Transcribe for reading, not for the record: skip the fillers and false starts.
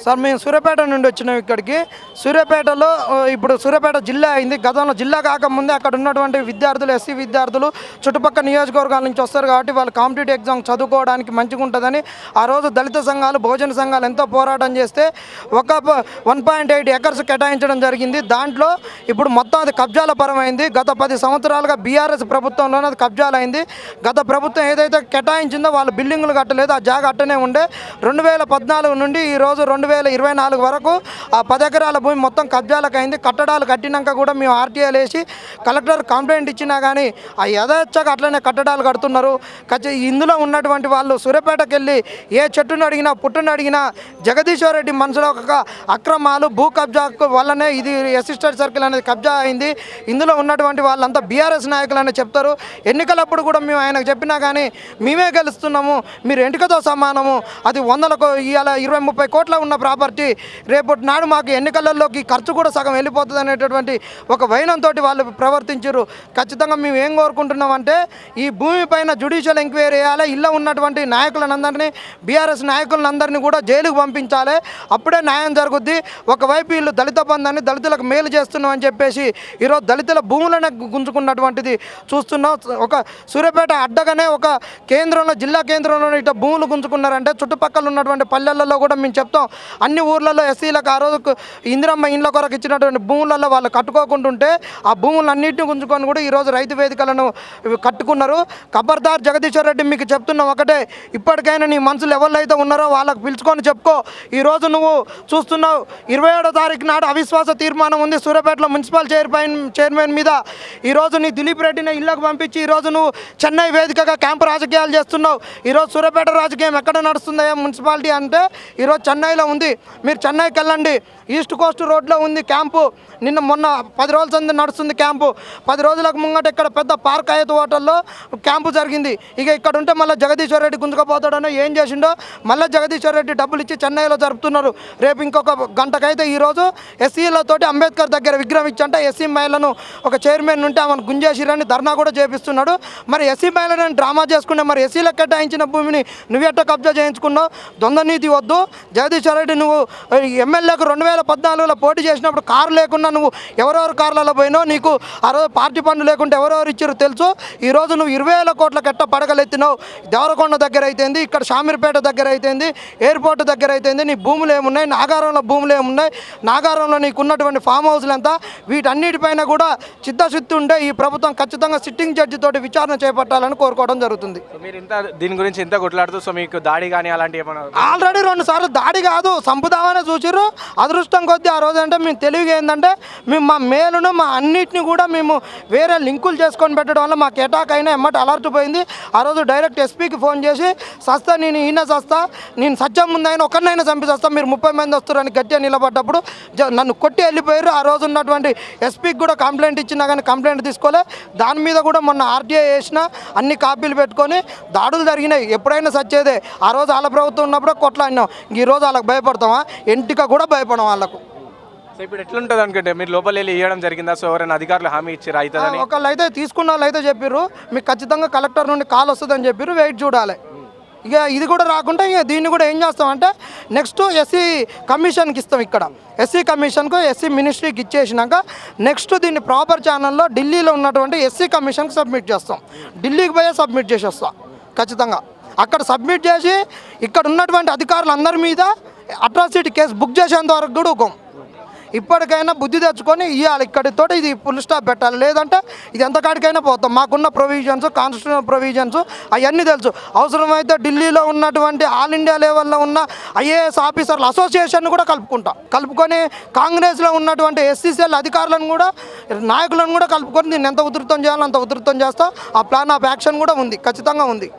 Sir మేము సూర్యాపేట నుండి వచ్చినాం ఇక్కడికి. సూర్యాపేటలో ఇప్పుడు సూర్యాపేట జిల్లా అయింది. గతంలో జిల్లా కాకముందే అక్కడ ఉన్నటువంటి విద్యార్థులు, ఎస్సీ విద్యార్థులు చుట్టుపక్కల నియోజకవర్గాల నుంచి వస్తారు కాబట్టి వాళ్ళు కాంపిటేటివ్ ఎగ్జామ్ చదువుకోవడానికి మంచిగా ఉంటుందని ఆ రోజు దళిత సంఘాలు, బహుజన సంఘాలు ఎంతో పోరాటం చేస్తే ఒక 1.8 ఎకర్స్ కేటాయించడం జరిగింది. దాంట్లో ఇప్పుడు మొత్తం అది కబ్జాల పరమైంది. గత 10 సంవత్సరాలుగా బీఆర్ఎస్ ప్రభుత్వంలోనే అది కబ్జాలైంది. గత ప్రభుత్వం ఏదైతే కేటాయించిందో వాళ్ళు బిల్డింగులు కట్టలేదు, ఆ జాగా అట్టనే ఉండే. 2014 నుండి ఈరోజు 2024 వరకు ఆ 10 ఎకరాల భూమి మొత్తం కబ్జాలకు అయింది. కట్టడాలు కట్టినాక కూడా మేము ఆర్టీఐలు వేసి కలెక్టర్ కంప్లైంట్ ఇచ్చినా కానీ ఆ యథేచ్ఛగా అట్లనే కట్టడాలు కడుతున్నారు. ఇందులో ఉన్నటువంటి వాళ్ళు సూర్యాపేటకి వెళ్ళి ఏ చెట్టును అడిగినా, పుట్టును అడిగినా జగదీశ్వర్ రెడ్డి మనసులో ఒక అక్రమాలు, భూ కబ్జా వల్లనే ఇది అసిస్టెంట్ సర్కిల్ అనేది కబ్జా అయింది. ఇందులో ఉన్నటువంటి వాళ్ళంతా బీఆర్ఎస్ నాయకులని చెప్తారు. ఎన్నికలప్పుడు కూడా మేము ఆయనకు చెప్పినా కానీ మేమే గెలుస్తున్నాము, మీరు ఎంటికతో సమానము, అది వందలకు ఇవాళ 20-30 కోట్ల ఉన్న ప్రాపర్టీ రేపటి నాడు మాకు ఎన్నికలలోకి ఖర్చు కూడా సగం వెళ్ళిపోతుంది అనేటటువంటి ఒక వైనంతో వాళ్ళు ప్రవర్తించారు. ఖచ్చితంగా మేము ఏం కోరుకుంటున్నామంటే ఈ భూమి పైన జ్యుడిషియల్ ఎంక్వైరీ చేయాలి. ఇలా ఉన్నటువంటి నాయకులందరినీ, బీఆర్ఎస్ నాయకులందరినీ కూడా జైలుకు పంపించాలి. అప్పుడే న్యాయం జరుగుద్ది. ఒకవైపు వీళ్ళు దళిత బంధాన్ని, దళితులకు మేలు చేస్తున్నాం అని చెప్పేసి ఈరోజు దళితుల భూములనే గుంజుకున్నటువంటిది చూస్తున్నాం. ఒక సూర్యాపేట అడ్డగానే ఒక కేంద్రంలో, జిల్లా కేంద్రంలో ఇట్లా భూములు గుంజుకున్నారంటే చుట్టుపక్కల ఉన్నటువంటి పల్లెలలో కూడా మేము చెప్తాం. అన్ని ఊర్లలో ఎస్సీలకు ఆ రోజు ఇందిరమ్మ ఇండ్ల కొరకు ఇచ్చినటువంటి భూములలో వాళ్ళు కట్టుకోకుంటుంటే ఆ భూములన్నింటినీ గుంజుకొని కూడా ఈరోజు రైతు వేదికలను కట్టుకున్నారు. ఖబర్దార్ జగదీశ్వర్ రెడ్డి, మీకు చెప్తున్నాం ఒకటే, ఇప్పటికైనా నీ మనుషులు ఎవరైతే ఉన్నారో వాళ్ళకు పిలుచుకొని చెప్పుకో. ఈరోజు నువ్వు చూస్తున్నావు 27వ తారీఖు నాడు అవిశ్వాస తీర్మానం ఉంది సూర్యాపేటలో మున్సిపల్ చైర్మన్ మీద. ఈరోజు నీ దిలీప్ రెడ్డిని ఇళ్లకు పంపించి ఈరోజు నువ్వు చెన్నై వేదికగా క్యాంపు రాజకీయాలు చేస్తున్నావు. ఈరోజు సూర్యాపేట రాజకీయం ఎక్కడ నడుస్తుందయ్యా మున్సిపాలిటీ అంటే ఈరోజు చెన్నైలో ఉంది. మీరు చెన్నైకి వెళ్ళండి, ఈస్ట్ కోస్ట్ రోడ్లో ఉంది క్యాంపు. మొన్న 10 రోజుల సంది నడుస్తుంది క్యాంపు. 10 రోజులకు ముంగట ఇక్కడ పెద్ద పార్క్ అయ్యేది హోటల్లో క్యాంపు జరిగింది. ఇక ఇక్కడ ఉంటే మళ్ళీ జగదీశ్వర్ రెడ్డి గుంజుకపోతాడనో ఏం చేసిండో మళ్ళీ జగదీశ్వర్ రెడ్డి డబ్బులు ఇచ్చి చెన్నైలో జరుపుతున్నారు. రేపు ఇంకొక గంటకైతే ఈరోజు ఎస్సీలతోటి అంబేద్కర్ దగ్గర విగ్రహం ఇచ్చంటే ఎస్సీ మహిళను ఒక చైర్మన్ ఉంటే ఆమెను గుంజేసిరని ధర్నా కూడా చేపిస్తున్నాడు. మరి ఎస్సీ మహిళలను డ్రామా చేసుకునే మరి ఎస్సీలకు కేటాయించిన భూమిని నువ్వెట్ట కబ్జా చేయించుకున్నావు? ద్వంద్వ నీతి వద్దు. జగదీశ్వర్ రెడ్డి, నువ్వు ఎమ్మెల్యేకు 2014లో పోటీ చేసినప్పుడు కారు లేకుండా నువ్వు ఎవరెవరు కార్లలో పోయినావు, నీకు ఆ రోజు పార్టీ పనులు లేకుంటే ఎవరెవరు ఇచ్చారో తెలుసు. ఈరోజు నువ్వు 20,000 కోట్ల కట్ట పడగలెత్తినావు. దేవరకొండ దగ్గర అయితేంది, ఇక్కడ షామీర్పేట దగ్గర అయితేంది, ఎయిర్పోర్ట్ దగ్గర అయితేంది. నీ భూములు ఏమున్నాయి, నాగారంలో భూములు ఏమున్నాయి, నాగారంలో నీకు ఉన్నటువంటి ఫామ్ హౌస్లు ఎంత, వీటన్నిటిపైన కూడా చిత్తశుద్ధి ఉంటే ఈ ప్రభుత్వం ఖచ్చితంగా సిట్టింగ్ జడ్జి తోటి విచారణ చేపట్టాలని కోరుకోవడం జరుగుతుంది. మీరు ఇంత దీని గురించి ఎంత కొట్లాడుతూ, సో మీకు దాడి కానీ అలాంటి ఏమన్నా? ఆల్రెడీ 2 సార్లు దాడి కాదు, సంపుదామనే చూసిర్రు. అదృష్టం కొద్దీ ఆ రోజు అంటే మేము తెలివిగా ఏంటంటే మేము మా మేలును, మా అన్నిటిని కూడా మేము వేరే లింకులు చేసుకొని పెట్టడం వల్ల మాకు అటాక్ అయినా ఎమ్మటి అలర్ట్ పోయింది. ఆ రోజు డైరెక్ట్ ఎస్పీకి ఫోన్ చేసి సస్తా, నేను సస్తా, నేను సత్యం ముందైనా ఒకరినైనా చంపిస్తా, మీరు 30 మంది వస్తారని గట్టిగా నిలబడ్డప్పుడు నన్ను కొట్టి వెళ్ళిపోయారు. ఆ రోజు ఉన్నటువంటి ఎస్పీకి కూడా కంప్లైంట్ ఇచ్చినా కానీ కంప్లైంట్ తీసుకోలే. దాని మీద కూడా మొన్న ఆర్టీఐ వేసిన అన్ని కాపీలు పెట్టుకొని దాడులు జరిగినాయి. ఎప్పుడైనా సచ్చేదే. ఆ రోజు వాళ్ళ ప్రభుత్వం ఉన్నప్పుడు కొట్లాడినాం. ఈరోజు వాళ్ళకి భయపడతామా? ఎంటిక కూడా భయపడం వాళ్ళకు. సో ఇప్పుడు ఎట్లుంటుంది అనుకుంటే మీరు లోపల వెళ్ళి ఇవ్వడం జరిగిందా? సో ఎవరైనా అధికారులు హామీ ఇచ్చారు అవుతుందని? ఒకళ్ళు అయితే తీసుకున్న వాళ్ళు అయితే చెప్పారు, మీకు ఖచ్చితంగా కలెక్టర్ నుండి కాల్ వస్తుందని చెప్పారు. వెయిట్ చూడాలి. ఇక ఇది కూడా రాకుండా ఇక దీన్ని కూడా ఏం చేస్తామంటే నెక్స్ట్ ఎస్సీ కమిషన్కి ఇస్తాం. ఇక్కడ ఎస్సీ కమిషన్కు, ఎస్సీ మినిస్ట్రీకి ఇచ్చేసినాక నెక్స్ట్ దీన్ని ప్రాపర్ ఛానల్లో ఢిల్లీలో ఉన్నటువంటి ఎస్సీ కమిషన్కి సబ్మిట్ చేస్తాం. ఢిల్లీకి పోయే సబ్మిట్ చేసి వస్తాం. ఖచ్చితంగా అక్కడ సబ్మిట్ చేసి ఇక్కడ ఉన్నటువంటి అధికారులందరి మీద అట్రాసిటీ కేసు బుక్ చేసేంత వరకు కూడా ఊకం. ఇప్పటికైనా బుద్ధి తెచ్చుకొని ఇవ్వాలి. ఇక్కడితో ఇది ఫుల్ స్టాప్ పెట్టాలి. లేదంటే ఇది ఎంతకాడికైనా పోతాం. మాకున్న ప్రొవిజన్స్, కాన్స్టిట్యూషనల్ ప్రొవిజన్స్ అవన్నీ తెలుసు. అవసరమైతే ఢిల్లీలో ఉన్నటువంటి ఆల్ ఇండియా లెవెల్లో ఉన్న ఐఏఎస్ ఆఫీసర్ల అసోసియేషన్ కూడా కలుపుకొని కాంగ్రెస్లో ఉన్నటువంటి ఎస్సీసీఎల్ అధికారులను కూడా, నాయకులను కూడా కలుపుకొని దీన్ని ఎంత ఉధృతం చేయాలో అంత ఉధృతం చేస్తాం. ఆ ప్లాన్ ఆఫ్ యాక్షన్ కూడా ఉంది, ఖచ్చితంగా ఉంది.